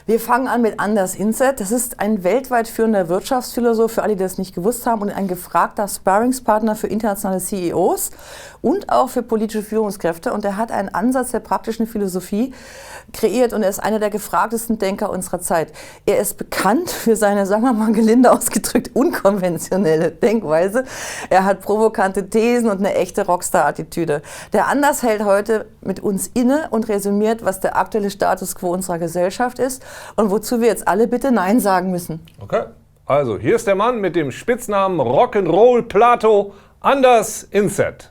Wir fangen an mit Indset. Das ist ein weltweit führender Wirtschaftsphilosoph, für alle, die das nicht gewusst haben, und ein gefragter Sparringspartner für internationale CEOs und auch für politische Führungskräfte. Und er hat einen Ansatz der praktischen Philosophie kreiert und er ist einer der gefragtesten Denker unserer Zeit. Er ist bekannt für seine, sagen wir mal gelinde ausgedrückt, unkonventionelle Denkweise. Er hat provokante Thesen und eine echte Rockstar-Attitüde. Der Anders hält heute mit uns inne und resümiert, was der aktuelle Status Quo unserer Gesellschaft ist und wozu wir jetzt alle bitte Nein sagen müssen. Okay, also hier ist der Mann mit dem Spitznamen Rock'n'Roll Plato, Indset.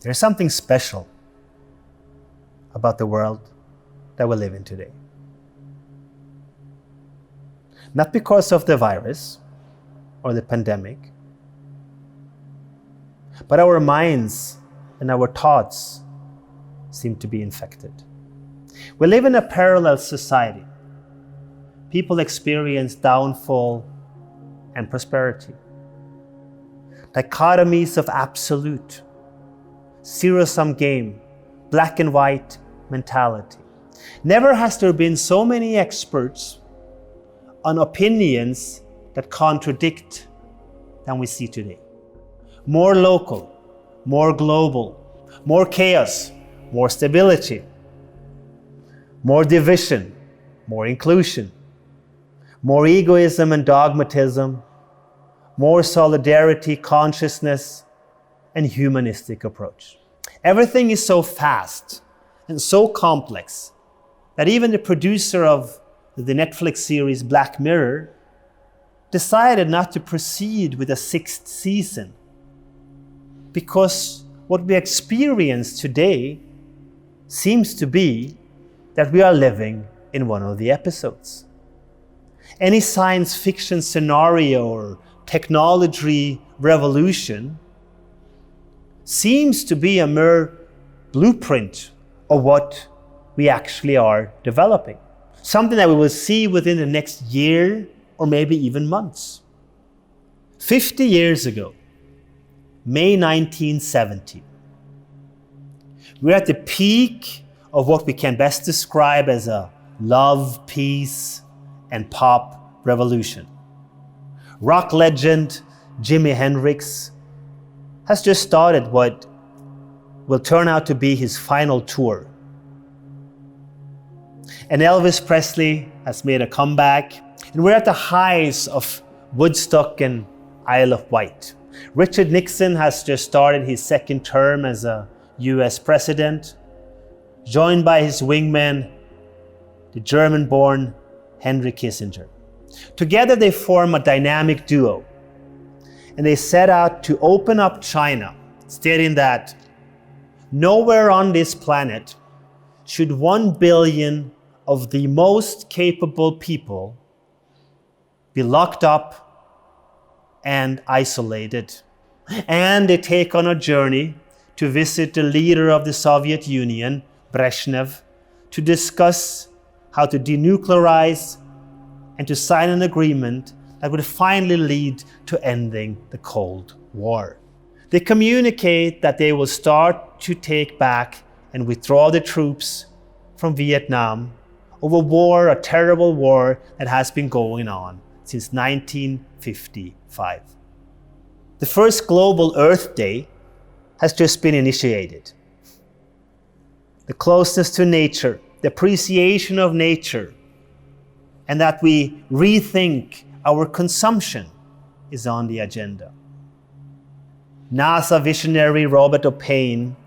There's something special about the world that we live in today. Not because of the virus or the pandemic, but our minds and our thoughts seem to be infected. We live in a parallel society. People experience downfall and prosperity. Dichotomies of absolute, zero-sum game, black and white mentality. Never has there been so many experts on opinions that contradict than we see today. More local, more global, more chaos, more stability, more division, more inclusion, more egoism and dogmatism, more solidarity, consciousness, and humanistic approach. Everything is so fast and so complex that even the producer of the Netflix series Black Mirror decided not to proceed with a 6th season because what we experience today seems to be that we are living in one of the episodes. Any science fiction scenario or technology revolution seems to be a mere blueprint of what we actually are developing. Something that we will see within the next year or maybe even months. 50 years ago, May 1970, we're at the peak of what we can best describe as a love, peace, and pop revolution. Rock legend Jimi Hendrix has just started what will turn out to be his final tour. And Elvis Presley has made a comeback, and we're at the highs of Woodstock and Isle of Wight. Richard Nixon has just started his 2nd term as a US president, joined by his wingman, the German-born Henry Kissinger. Together they form a dynamic duo, and they set out to open up China, stating that nowhere on this planet should 1 billion of the most capable people be locked up and isolated. And they take on a journey to visit the leader of the Soviet Union, Brezhnev, to discuss how to denuclearize and to sign an agreement that would finally lead to ending the Cold War. They communicate that they will start to take back and withdraw the troops from Vietnam of a war, a terrible war that has been going on since 1955. The first global Earth Day has just been initiated. The closeness to nature, the appreciation of nature, and that we rethink our consumption is on the agenda. NASA visionary Robert O'Payne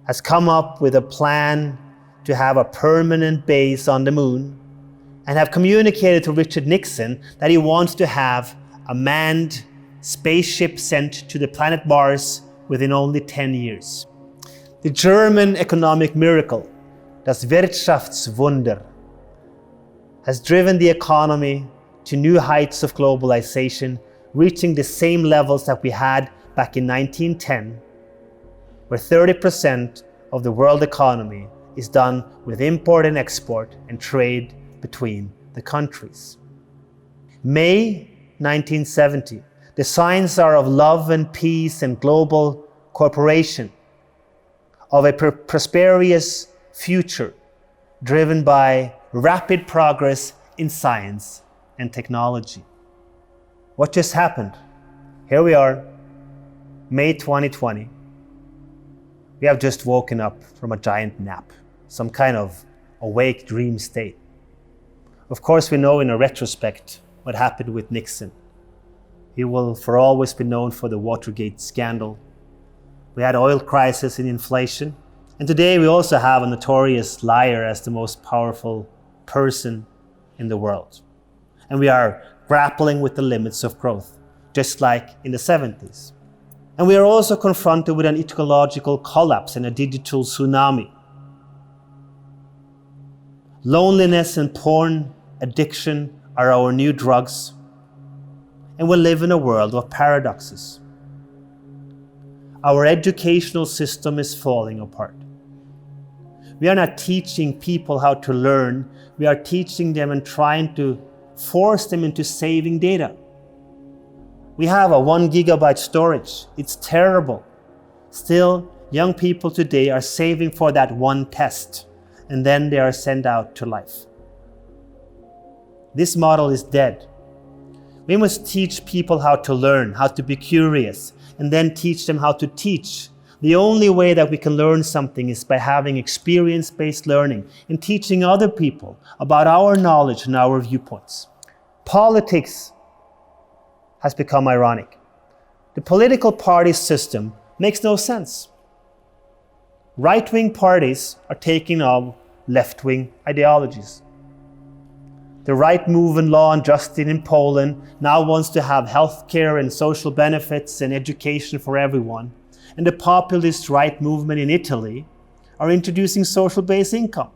has come up with a plan to have a permanent base on the moon and have communicated to Richard Nixon that he wants to have a manned spaceship sent to the planet Mars within only 10 years. The German economic miracle, das Wirtschaftswunder, has driven the economy to new heights of globalization, reaching the same levels that we had back in 1910, where 30% of the world economy is done with import and export and trade between the countries. May 1970, the signs are of love and peace and global cooperation, of a prosperous future driven by rapid progress in science and technology. What just happened? Here we are, May 2020. We have just woken up from a giant nap, some kind of awake dream state. Of course, we know in a retrospect what happened with Nixon. He will for always be known for the Watergate scandal. We had oil crisis and inflation. And today we also have a notorious liar as the most powerful person in the world. And we are grappling with the limits of growth, just like in the 70s. And we are also confronted with an ecological collapse and a digital tsunami. Loneliness and porn addiction are our new drugs, and we live in a world of paradoxes. Our educational system is falling apart. We are not teaching people how to learn, we are teaching them and trying to force them into saving data. We have a 1 gigabyte storage. It's terrible. Still, young people today are saving for that one test, and then they are sent out to life. This model is dead. We must teach people how to learn, how to be curious, and then teach them how to teach. The only way that we can learn something is by having experience-based learning and teaching other people about our knowledge and our viewpoints. Politics has become ironic. The political party system makes no sense. Right-wing parties are taking on left-wing ideologies. The right movement, Law and Justice in Poland, now wants to have healthcare and social benefits and education for everyone. And the populist right movement in Italy are introducing social-based income.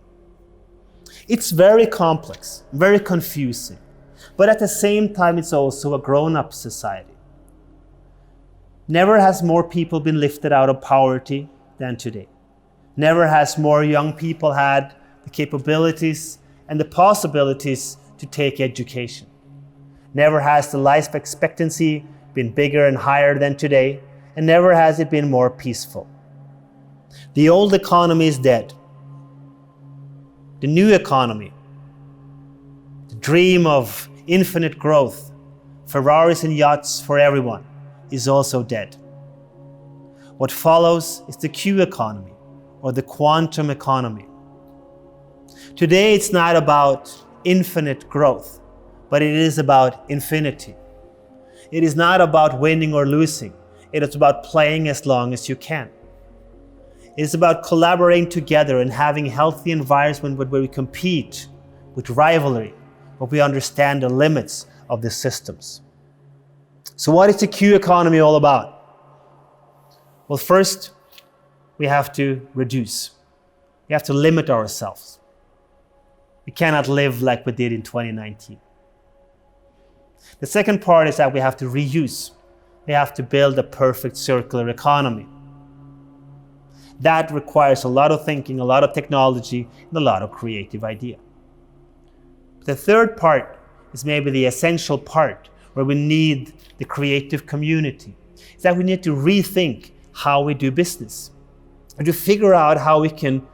It's very complex, very confusing, but at the same time it's also a grown-up society. Never has more people been lifted out of poverty than today. Never has more young people had the capabilities and the possibilities to take education. Never has the life expectancy been bigger and higher than today, and never has it been more peaceful. The old economy is dead. The new economy, the dream of infinite growth, Ferraris and yachts for everyone, is also dead. What follows is the Q economy, or the quantum economy. Today it's not about infinite growth, but it is about infinity. It is not about winning or losing. It is about playing as long as you can. It is about collaborating together and having a healthy environment where we compete with rivalry, but we understand the limits of the systems. So what is the Q economy all about? Well, first, we have to reduce. We have to limit ourselves. We cannot live like we did in 2019. The second part is that we have to reuse. We have to build a perfect circular economy. That requires a lot of thinking, a lot of technology, and a lot of creative idea. The third part is maybe the essential part where we need the creative community. Is that we need to rethink how we do business and to figure out how we can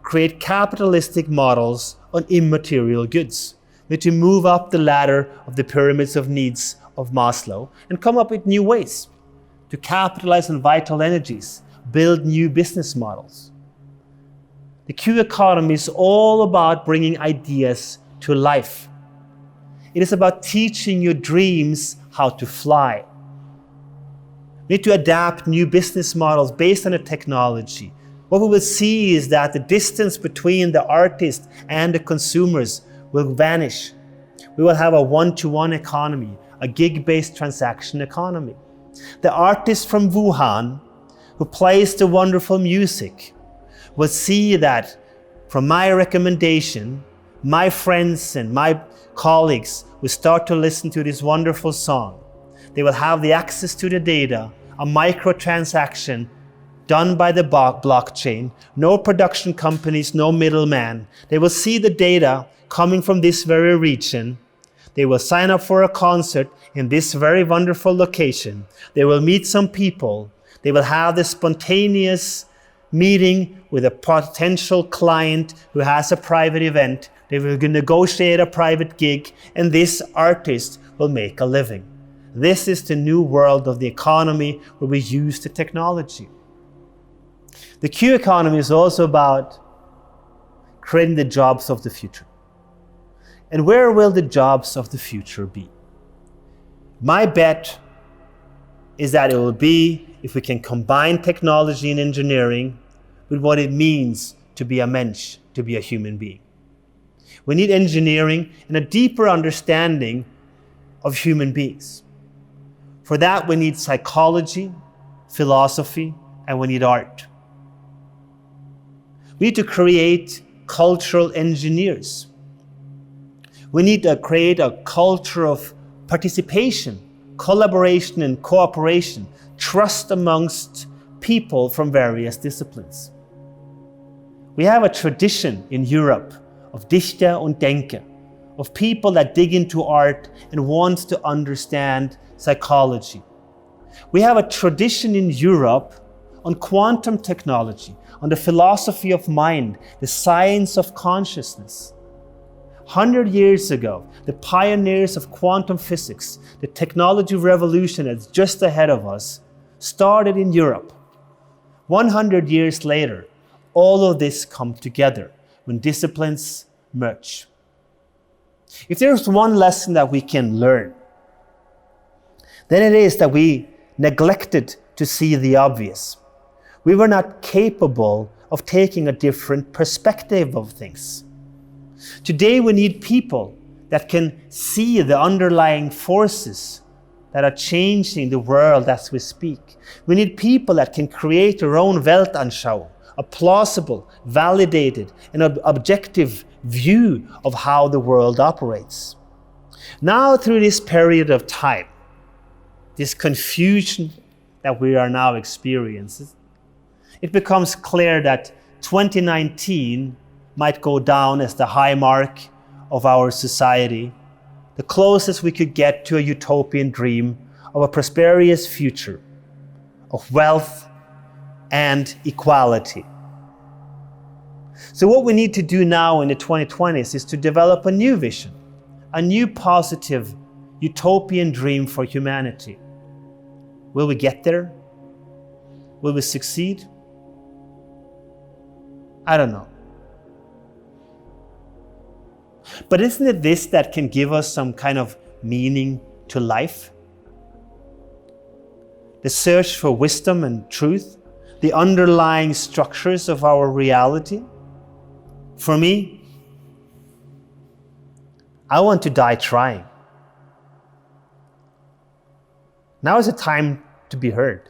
create capitalistic models on immaterial goods. We need to move up the ladder of the pyramids of needs of Maslow and come up with new ways to capitalize on vital energies, build new business models. The Q economy is all about bringing ideas to life. It is about teaching your dreams how to fly. We need to adapt new business models based on the technology. What we will see is that the distance between the artist and the consumers will vanish. We will have a one-to-one economy, a gig-based transaction economy. The artist from Wuhan who plays the wonderful music will see that from my recommendation, my friends and my colleagues will start to listen to this wonderful song. They will have the access to the data, a microtransaction done by the blockchain, no production companies, no middleman. They will see the data coming from this very region. They will sign up for a concert in this very wonderful location. They will meet some people. They will have this spontaneous meeting with a potential client who has a private event. They will negotiate a private gig, and this artist will make a living. This is the new world of the economy where we use the technology. The Q economy is also about creating the jobs of the future. And where will the jobs of the future be? My bet is that it will be if we can combine technology and engineering with what it means to be a mensch, to be a human being. We need engineering and a deeper understanding of human beings. For that, we need psychology, philosophy, and we need art. We need to create cultural engineers. We need to create a culture of participation, collaboration and cooperation, trust amongst people from various disciplines. We have a tradition in Europe of Dichter und Denken, of people that dig into art and want to understand psychology. We have a tradition in Europe on quantum technology, on the philosophy of mind, the science of consciousness. 100 years ago, the pioneers of quantum physics, the technology revolution that's just ahead of us, started in Europe. 100 years later, all of this come together when disciplines merge. If there's one lesson that we can learn, then it is that we neglected to see the obvious. We were not capable of taking a different perspective of things. Today we need people that can see the underlying forces that are changing the world as we speak. We need people that can create their own Weltanschauung, a plausible, validated, and objective view of how the world operates. Now, through this period of time, this confusion that we are now experiencing, it becomes clear that 2019 might go down as the high mark of our society, the closest we could get to a utopian dream of a prosperous future, of wealth and equality. So what we need to do now in the 2020s is to develop a new vision, a new positive utopian dream for humanity. Will we get there? Will we succeed? I don't know. But isn't it this that can give us some kind of meaning to life? The search for wisdom and truth, the underlying structures of our reality. For me, I want to die trying. Now is the time to be heard.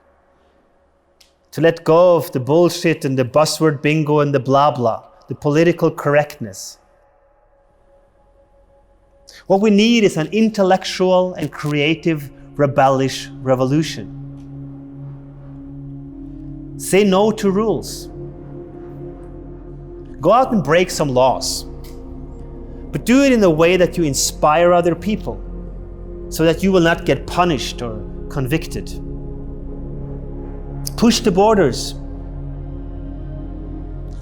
To let go of the bullshit and the buzzword bingo and the blah blah, the political correctness. What we need is an intellectual and creative rebellish revolution. Say no to rules. Go out and break some laws. But do it in a way that you inspire other people, so that you will not get punished or convicted. Push the borders.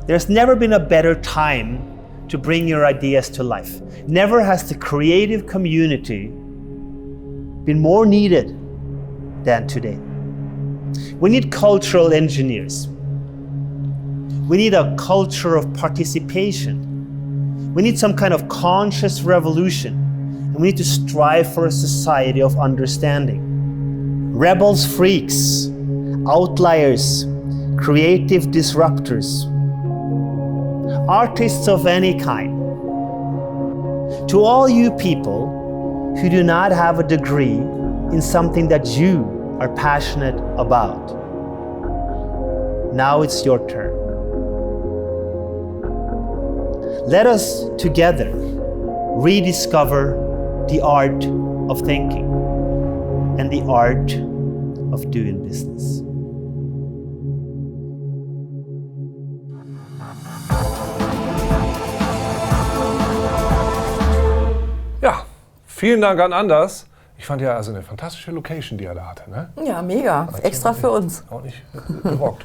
There's never been a better time to bring your ideas to life. Never has the creative community been more needed than today. We need cultural engineers. We need a culture of participation. We need some kind of conscious revolution. And we need to strive for a society of understanding. Rebels, freaks, outliers, creative disruptors, artists of any kind. To all you people who do not have a degree in something that you are passionate about, now it's your turn. Let us together rediscover the art of thinking and the art of doing business. Ja, vielen Dank an Anders. Ich fand ja also eine fantastische Location, die er da hatte. Ne? Ja, mega. Extra für uns. Auch nicht gerockt.